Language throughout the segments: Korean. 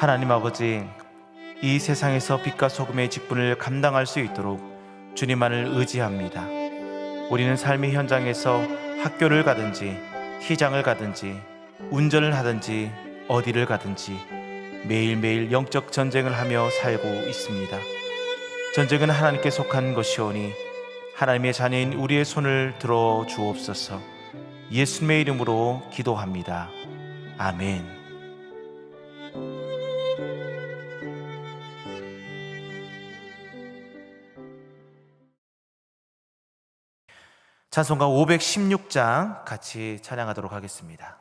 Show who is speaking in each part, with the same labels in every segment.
Speaker 1: 하나님 아버지, 이 세상에서 빛과 소금의 직분을 감당할 수 있도록 주님만을 의지합니다. 우리는 삶의 현장에서 학교를 가든지 시장을 가든지 운전을 하든지 어디를 가든지 매일매일 영적 전쟁을 하며 살고 있습니다. 전쟁은 하나님께 속한 것이오니 하나님의 자녀인 우리의 손을 들어 주옵소서. 예수님의 이름으로 기도합니다. 아멘. 찬송가 516장 같이 찬양하도록 하겠습니다.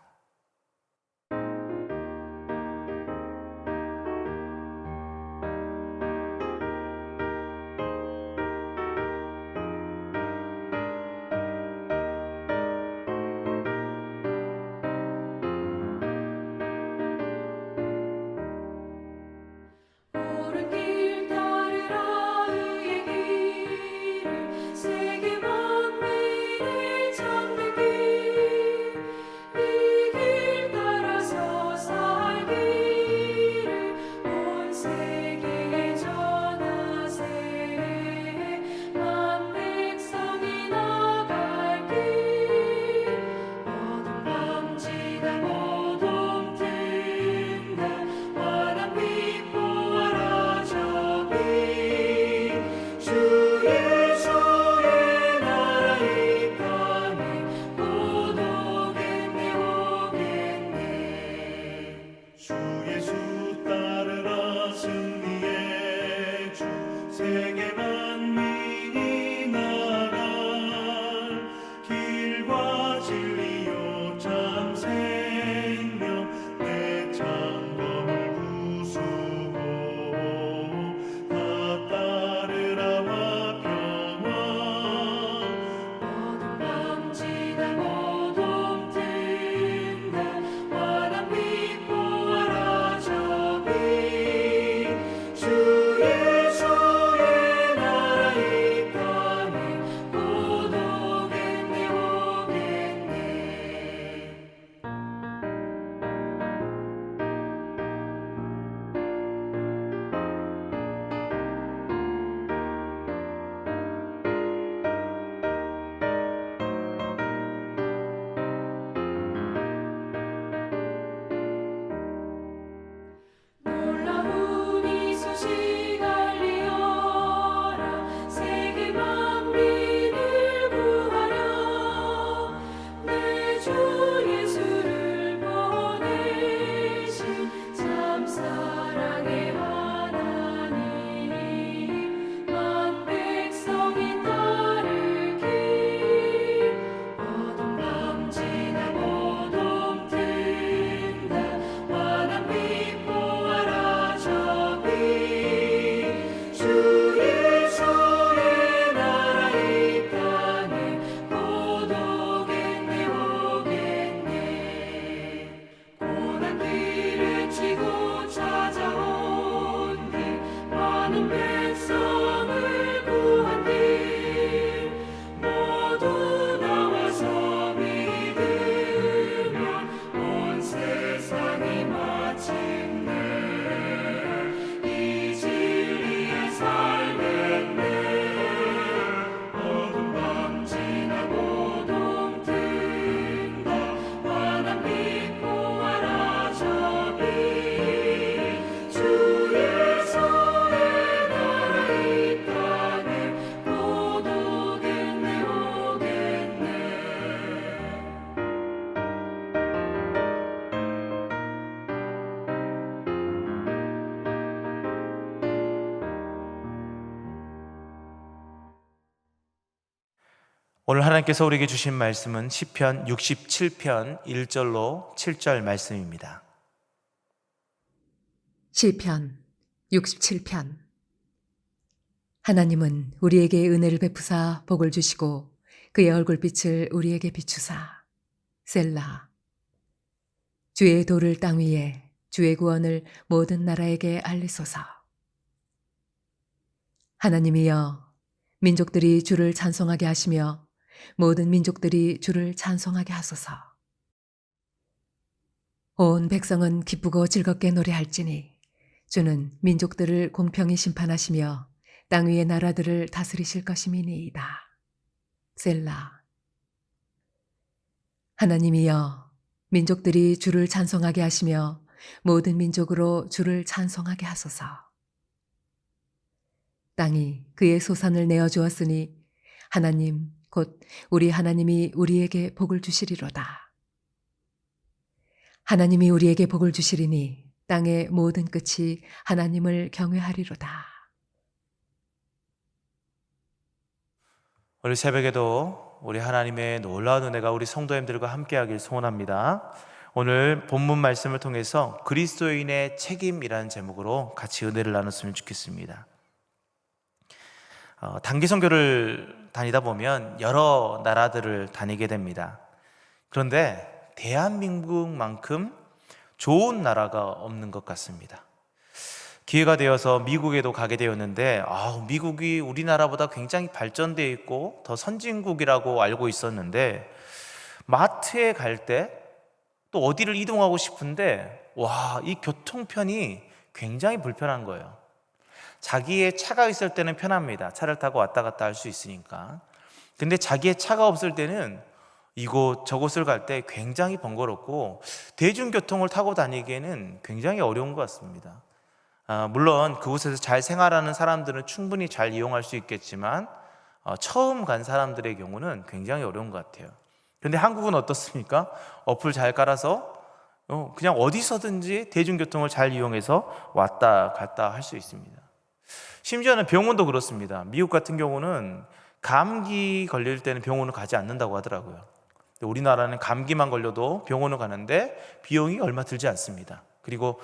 Speaker 1: 오늘 하나님께서 우리에게 주신 말씀은 시편 67편 1절로 7절 말씀입니다.
Speaker 2: 시편 67편. 하나님은 우리에게 은혜를 베푸사 복을 주시고 그의 얼굴빛을 우리에게 비추사. 셀라. 주의 도를 땅 위에, 주의 구원을 모든 나라에게 알리소서. 하나님이여, 민족들이 주를 찬송하게 하시며 모든 민족들이 주를 찬송하게 하소서. 온 백성은 기쁘고 즐겁게 노래할지니 주는 민족들을 공평히 심판하시며 땅 위의 나라들을 다스리실 것임이니이다. 셀라. 하나님이여, 민족들이 주를 찬송하게 하시며 모든 민족으로 주를 찬송하게 하소서. 땅이 그의 소산을 내어 주었으니 하나님 곧 우리 하나님이 우리에게 복을 주시리로다. 하나님이 우리에게 복을 주시리니 땅의 모든 끝이 하나님을 경외하리로다.
Speaker 1: 오늘 새벽에도 우리 하나님의 놀라운 은혜가 우리 성도님들과 함께하길 소원합니다. 오늘 본문 말씀을 통해서 그리스도인의 책임이라는 제목으로 같이 은혜를 나눴으면 좋겠습니다. 단기 선교를 다니다 보면 여러 나라들을 다니게 됩니다. 그런데 대한민국만큼 좋은 나라가 없는 것 같습니다. 기회가 되어서 미국에도 가게 되었는데 미국이 우리나라보다 굉장히 발전되어 있고 더 선진국이라고 알고 있었는데 마트에 갈 때 또 어디를 이동하고 싶은데 이 교통편이 굉장히 불편한 거예요. 자기의 차가 있을 때는 편합니다. 차를 타고 왔다 갔다 할 수 있으니까. 근데 자기의 차가 없을 때는 이곳 저곳을 갈 때 굉장히 번거롭고 대중교통을 타고 다니기에는 굉장히 어려운 것 같습니다. 물론 그곳에서 잘 생활하는 사람들은 충분히 잘 이용할 수 있겠지만 처음 간 사람들의 경우는 굉장히 어려운 것 같아요. 그런데 한국은 어떻습니까? 어플 잘 깔아서 그냥 어디서든지 대중교통을 잘 이용해서 왔다 갔다 할 수 있습니다. 심지어는 병원도 그렇습니다. 미국 같은 경우는 감기 걸릴 때는 병원을 가지 않는다고 하더라고요. 우리나라는 감기만 걸려도 병원을 가는데 비용이 얼마 들지 않습니다. 그리고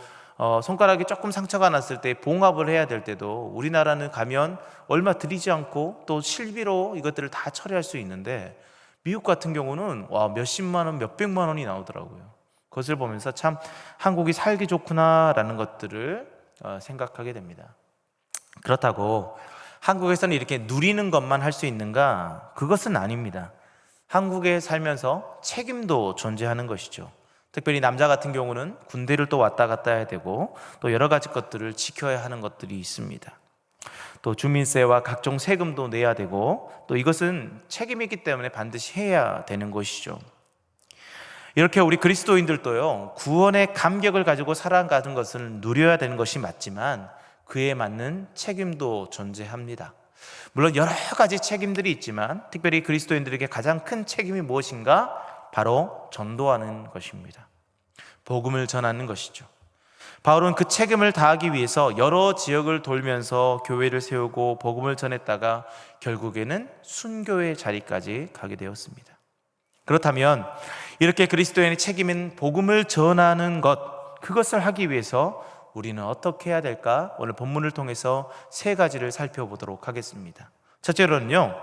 Speaker 1: 손가락에 조금 상처가 났을 때 봉합을 해야 될 때도 우리나라는 가면 얼마 들이지 않고 또 실비로 이것들을 다 처리할 수 있는데 미국 같은 경우는 몇십만 원, 몇백만 원이 나오더라고요. 그것을 보면서 참 한국이 살기 좋구나라는 것들을 생각하게 됩니다. 그렇다고 한국에서는 이렇게 누리는 것만 할 수 있는가? 그것은 아닙니다. 한국에 살면서 책임도 존재하는 것이죠. 특별히 남자 같은 경우는 군대를 또 왔다 갔다 해야 되고 또 여러 가지 것들을 지켜야 하는 것들이 있습니다. 또 주민세와 각종 세금도 내야 되고 또 이것은 책임이기 때문에 반드시 해야 되는 것이죠. 이렇게 우리 그리스도인들도요, 구원의 감격을 가지고 살아가는 것을 누려야 되는 것이 맞지만 그에 맞는 책임도 존재합니다. 물론 여러 가지 책임들이 있지만 특별히 그리스도인들에게 가장 큰 책임이 무엇인가? 바로 전도하는 것입니다. 복음을 전하는 것이죠. 바울은 그 책임을 다하기 위해서 여러 지역을 돌면서 교회를 세우고 복음을 전했다가 결국에는 순교의 자리까지 가게 되었습니다. 그렇다면 이렇게 그리스도인의 책임인 복음을 전하는 것, 그것을 하기 위해서 우리는 어떻게 해야 될까? 오늘 본문을 통해서 세 가지를 살펴보도록 하겠습니다. 첫째로는요,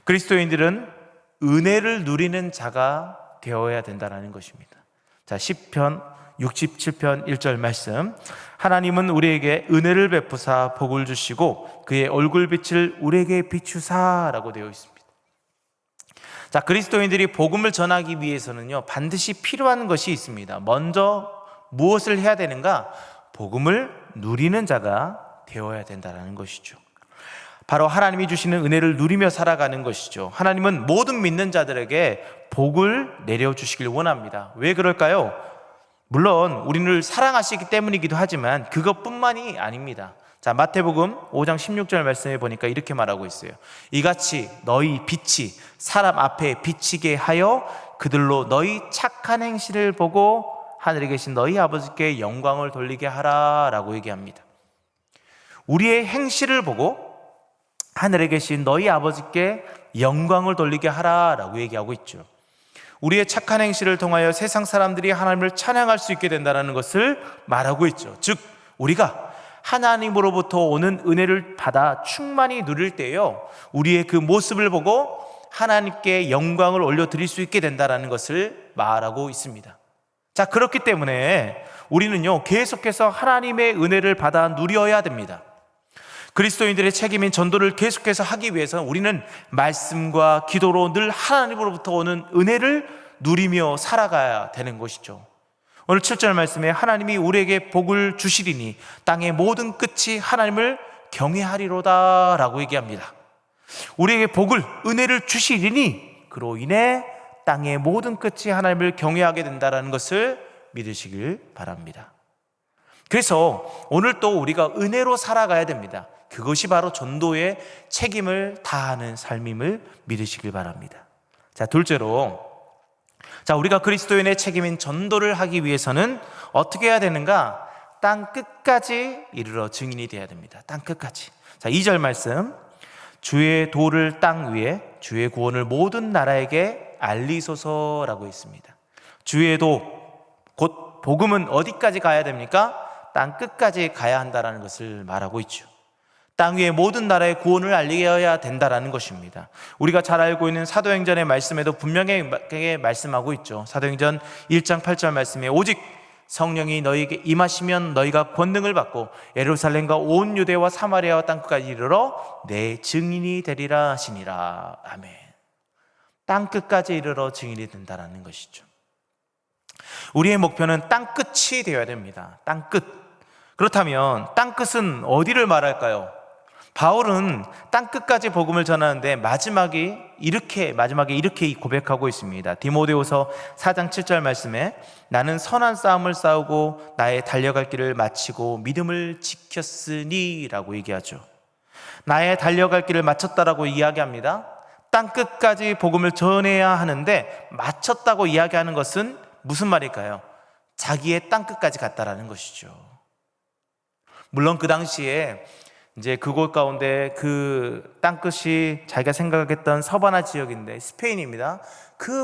Speaker 1: 그리스도인들은 은혜를 누리는 자가 되어야 된다는 것입니다. 자, 시편 67편 1절 말씀, 하나님은 우리에게 은혜를 베푸사 복을 주시고 그의 얼굴빛을 우리에게 비추사라고 되어 있습니다. 자, 그리스도인들이 복음을 전하기 위해서는요, 반드시 필요한 것이 있습니다. 먼저 무엇을 해야 되는가? 복음을 누리는 자가 되어야 된다는 것이죠. 바로 하나님이 주시는 은혜를 누리며 살아가는 것이죠. 하나님은 모든 믿는 자들에게 복을 내려주시길 원합니다. 왜 그럴까요? 물론 우리를 사랑하시기 때문이기도 하지만 그것뿐만이 아닙니다. 자, 마태복음 5장 16절 말씀에 보니까 이렇게 말하고 있어요. 이같이 너희 빛이 사람 앞에 비치게 하여 그들로 너희 착한 행실을 보고 하늘에 계신 너희 아버지께 영광을 돌리게 하라 라고 얘기합니다. 우리의 행실을 보고 하늘에 계신 너희 아버지께 영광을 돌리게 하라 라고 얘기하고 있죠. 우리의 착한 행실을 통하여 세상 사람들이 하나님을 찬양할 수 있게 된다는 것을 말하고 있죠. 즉 우리가 하나님으로부터 오는 은혜를 받아 충만히 누릴 때요, 우리의 그 모습을 보고 하나님께 영광을 올려드릴 수 있게 된다는 것을 말하고 있습니다. 자, 그렇기 때문에 우리는요, 계속해서 하나님의 은혜를 받아 누려야 됩니다. 그리스도인들의 책임인 전도를 계속해서 하기 위해서는 우리는 말씀과 기도로 늘 하나님으로부터 오는 은혜를 누리며 살아가야 되는 것이죠. 오늘 7절 말씀에 하나님이 우리에게 복을 주시리니 땅의 모든 끝이 하나님을 경외하리로다 라고 얘기합니다. 우리에게 복을, 은혜를 주시리니 그로 인해 땅의 모든 끝이 하나님을 경외하게 된다는 것을 믿으시길 바랍니다. 그래서 오늘 또 우리가 은혜로 살아가야 됩니다. 그것이 바로 전도의 책임을 다하는 삶임을 믿으시길 바랍니다. 자, 둘째로, 우리가 그리스도인의 책임인 전도를 하기 위해서는 어떻게 해야 되는가? 땅 끝까지 이르러 증인이 되어야 됩니다. 땅 끝까지. 자, 2절 말씀. 주의 도를 땅 위에, 주의 구원을 모든 나라에게 알리소서라고 있습니다. 주의 도, 곧 복음은 어디까지 가야 됩니까? 땅 끝까지 가야 한다는 것을 말하고 있죠. 땅 위의 모든 나라의 구원을 알려야 된다는 것입니다. 우리가 잘 알고 있는 사도행전의 말씀에도 분명하게 말씀하고 있죠. 사도행전 1장 8절 말씀에 오직 성령이 너희에게 임하시면 너희가 권능을 받고 예루살렘과 온 유대와 사마리아와 땅 끝까지 이르러 내 증인이 되리라 하시니라. 아멘. 땅 끝까지 이르러 증인이 된다는 것이죠. 우리의 목표는 땅 끝이 되어야 됩니다. 땅 끝. 그렇다면 땅 끝은 어디를 말할까요? 바울은 땅 끝까지 복음을 전하는데 마지막에 이렇게 고백하고 있습니다. 디모데후서 4장 7절 말씀에 나는 선한 싸움을 싸우고 나의 달려갈 길을 마치고 믿음을 지켰으니 라고 얘기하죠. 나의 달려갈 길을 마쳤다라고 이야기합니다. 땅 끝까지 복음을 전해야 하는데 마쳤다고 이야기하는 것은 무슨 말일까요? 자기의 땅 끝까지 갔다라는 것이죠. 물론 그 당시에 이제 그곳 가운데 그 땅끝이 자기가 생각했던 서바나 지역인데 스페인입니다. 그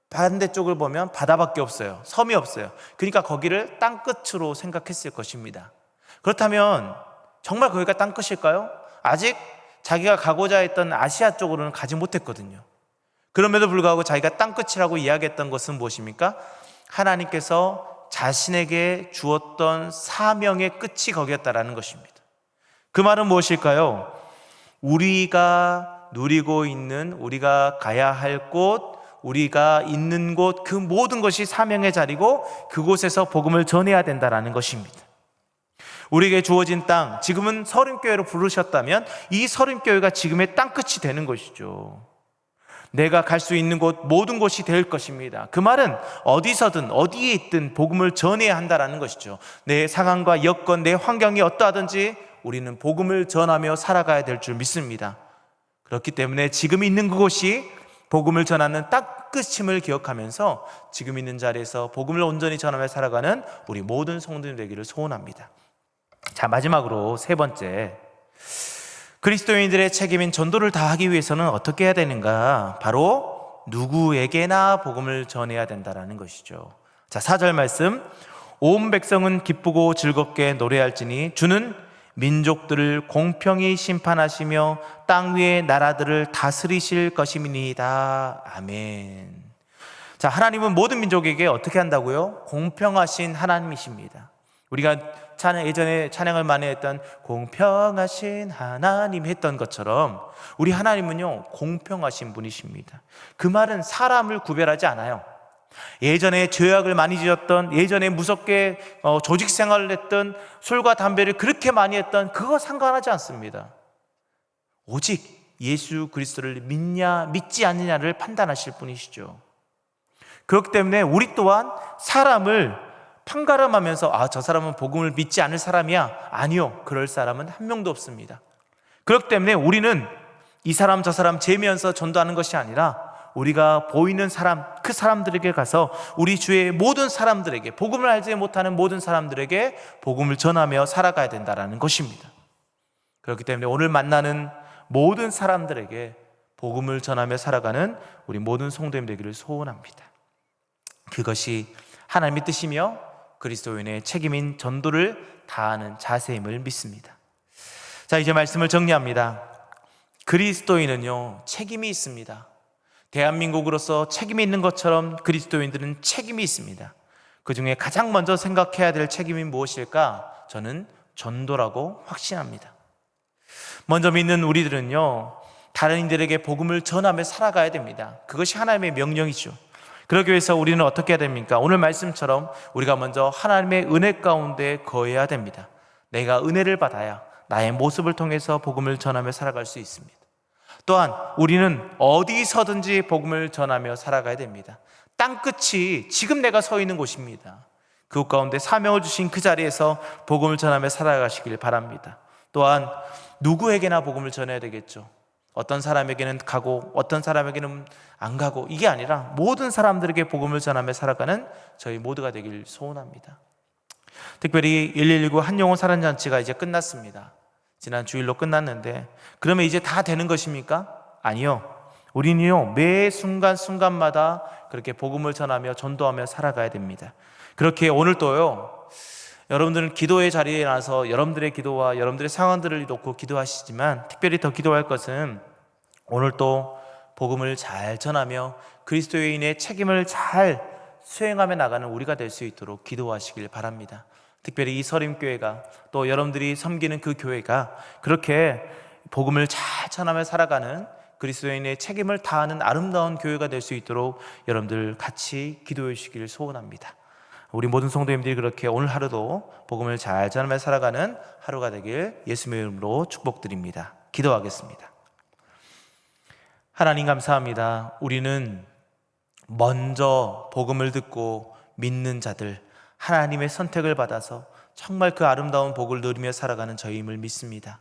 Speaker 1: 반대쪽을 보면 바다밖에 없어요. 섬이 없어요. 그러니까 거기를 땅끝으로 생각했을 것입니다. 그렇다면 정말 거기가 땅끝일까요? 아직 자기가 가고자 했던 아시아 쪽으로는 가지 못했거든요. 그럼에도 불구하고 자기가 땅끝이라고 이야기했던 것은 무엇입니까? 하나님께서 자신에게 주었던 사명의 끝이 거기였다라는 것입니다. 그 말은 무엇일까요? 우리가 누리고 있는, 우리가 가야 할 곳, 우리가 있는 곳, 그 모든 것이 사명의 자리고 그곳에서 복음을 전해야 된다는 것입니다. 우리에게 주어진 땅, 지금은 서림교회로 부르셨다면 이 서림교회가 지금의 땅끝이 되는 것이죠. 내가 갈 수 있는 곳, 모든 곳이 될 것입니다. 그 말은 어디서든 어디에 있든 복음을 전해야 한다는 것이죠. 내 상황과 여건, 내 환경이 어떠하든지 우리는 복음을 전하며 살아가야 될 줄 믿습니다. 그렇기 때문에 지금 있는 그곳이 복음을 전하는 땅끝임을 기억하면서 지금 있는 자리에서 복음을 온전히 전하며 살아가는 우리 모든 성도들 되기를 소원합니다. 자, 마지막으로 세 번째, 그리스도인들의 책임인 전도를 다하기 위해서는 어떻게 해야 되는가? 바로 누구에게나 복음을 전해야 된다는 것이죠. 자, 4절 말씀. 온 백성은 기쁘고 즐겁게 노래할지니 주는 민족들을 공평히 심판하시며 땅 위의 나라들을 다스리실 것임이니이다. 아멘. 자, 하나님은 모든 민족에게 어떻게 한다고요? 공평하신 하나님이십니다. 우리가 예전에 찬양을 많이 했던 공평하신 하나님 했던 것처럼 우리 하나님은요, 공평하신 분이십니다. 그 말은 사람을 구별하지 않아요. 예전에 죄악을 많이 지었던, 예전에 무섭게 조직 생활을 했던, 술과 담배를 그렇게 많이 했던 그거 상관하지 않습니다. 오직 예수 그리스도를 믿냐 믿지 않느냐를 판단하실 분이시죠. 그렇기 때문에 우리 또한 사람을 판가름하면서 저 사람은 복음을 믿지 않을 사람이야, 아니요, 그럴 사람은 한 명도 없습니다. 그렇기 때문에 우리는 이 사람 저 사람 재미면서 전도하는 것이 아니라 우리가 보이는 사람, 그 사람들에게 가서 우리 주의 모든 사람들에게, 복음을 알지 못하는 모든 사람들에게 복음을 전하며 살아가야 된다는 것입니다. 그렇기 때문에 오늘 만나는 모든 사람들에게 복음을 전하며 살아가는 우리 모든 성도님 되기를 소원합니다. 그것이 하나님의 뜻이며 그리스도인의 책임인 전도를 다하는 자세임을 믿습니다. 자, 이제 말씀을 정리합니다. 그리스도인은요, 책임이 있습니다. 대한민국으로서 책임이 있는 것처럼 그리스도인들은 책임이 있습니다. 그 중에 가장 먼저 생각해야 될 책임이 무엇일까? 저는 전도라고 확신합니다. 먼저 믿는 우리들은요, 다른 이들에게 복음을 전하며 살아가야 됩니다. 그것이 하나님의 명령이죠. 그러기 위해서 우리는 어떻게 해야 됩니까? 오늘 말씀처럼 우리가 먼저 하나님의 은혜 가운데 거해야 됩니다. 내가 은혜를 받아야 나의 모습을 통해서 복음을 전하며 살아갈 수 있습니다. 또한 우리는 어디서든지 복음을 전하며 살아가야 됩니다. 땅끝이 지금 내가 서 있는 곳입니다. 그곳 가운데 사명을 주신 그 자리에서 복음을 전하며 살아가시길 바랍니다. 또한 누구에게나 복음을 전해야 되겠죠. 어떤 사람에게는 가고 어떤 사람에게는 안 가고, 이게 아니라 모든 사람들에게 복음을 전하며 살아가는 저희 모두가 되길 소원합니다. 특별히 119 한영혼 살인잔치가 이제 끝났습니다. 지난 주일로 끝났는데, 그러면 이제 다 되는 것입니까? 아니요. 우리는요, 매 순간순간마다 그렇게 복음을 전하며 전도하며 살아가야 됩니다. 그렇게 오늘도요, 여러분들은 기도의 자리에 나서 여러분들의 기도와 여러분들의 상황들을 놓고 기도하시지만, 특별히 더 기도할 것은 오늘도 복음을 잘 전하며 그리스도인의 책임을 잘 수행하며 나가는 우리가 될 수 있도록 기도하시길 바랍니다. 특별히 이 서림교회가, 또 여러분들이 섬기는 그 교회가 그렇게 복음을 잘 전하며 살아가는 그리스도인의 책임을 다하는 아름다운 교회가 될 수 있도록 여러분들 같이 기도해 주시기를 소원합니다. 우리 모든 성도님들이 그렇게 오늘 하루도 복음을 잘 전하며 살아가는 하루가 되길 예수님의 이름으로 축복드립니다. 기도하겠습니다. 하나님 감사합니다. 우리는 먼저 복음을 듣고 믿는 자들, 하나님의 선택을 받아서 정말 그 아름다운 복을 누리며 살아가는 저희임을 믿습니다.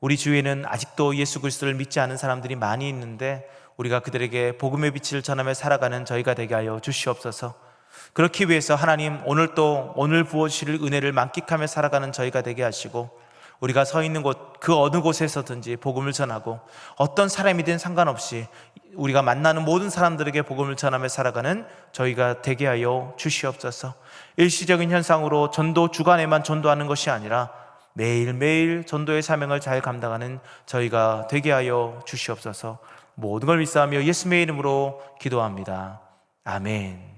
Speaker 1: 우리 주위에는 아직도 예수 그리스도를 믿지 않은 사람들이 많이 있는데, 우리가 그들에게 복음의 빛을 전하며 살아가는 저희가 되게 하여 주시옵소서. 그렇기 위해서 하나님, 오늘 부어주실 은혜를 만끽하며 살아가는 저희가 되게 하시고, 우리가 서 있는 곳 그 어느 곳에서든지 복음을 전하고, 어떤 사람이든 상관없이 우리가 만나는 모든 사람들에게 복음을 전하며 살아가는 저희가 되게 하여 주시옵소서. 일시적인 현상으로 전도 주간에만 전도하는 것이 아니라 매일매일 전도의 사명을 잘 감당하는 저희가 되게 하여 주시옵소서. 모든 걸 믿사하며 예수님의 이름으로 기도합니다. 아멘.